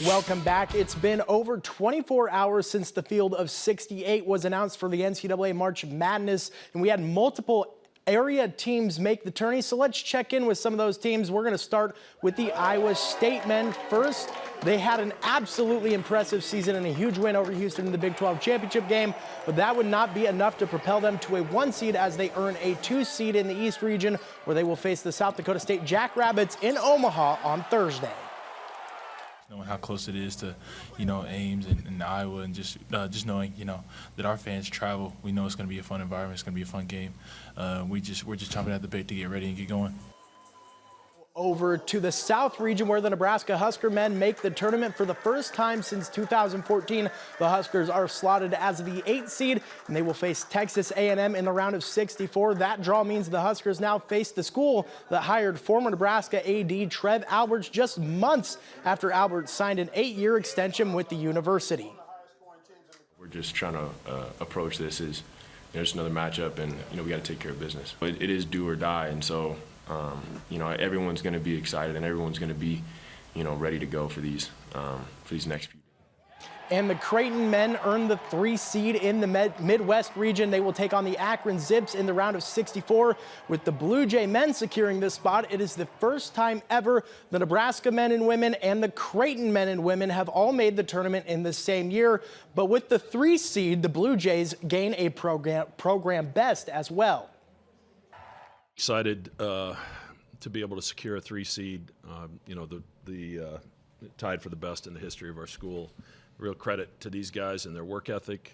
Welcome back. It's been over 24 hours since the field of 68 was announced for the NCAA March Madness, and we had multiple area teams make the tourney. So let's check in with some of those teams. We're going to start with the Iowa State men first. They had an absolutely impressive season and a huge win over Houston in the Big 12 championship game, but that would not be enough to propel them to a 1 seed as they earn a 2 seed in the East region, where they will face the South Dakota State Jackrabbits in Omaha on Thursday. Knowing how close it is to, Ames and Iowa, and just knowing, that our fans travel, we know it's going to be a fun environment. It's going to be a fun game. We're just chomping at the bit to get ready and get going. Over to the South region, where the Nebraska Husker men make the tournament for the first time since 2014. The Huskers are slotted as the 8th seed, and they will face Texas A&M in the round of 64. That draw means the Huskers now face the school that hired former Nebraska AD Trev Alberts just months after Alberts signed an 8-year extension with the university. We're just trying to approach this as just another matchup, and we got to take care of business. It is do or die, and so everyone's going to be excited, and everyone's going to be, ready to go for these next few. And the Creighton men earned the 3 seed in the Midwest region. They will take on the Akron Zips in the round of 64. With the Blue Jay men securing this spot, it is the first time ever the Nebraska men and women and the Creighton men and women have all made the tournament in the same year. But with the 3 seed, the Blue Jays gain a program best as well. Excited to be able to secure a 3 seed, tied for the best in the history of our school. Real credit to these guys and their work ethic.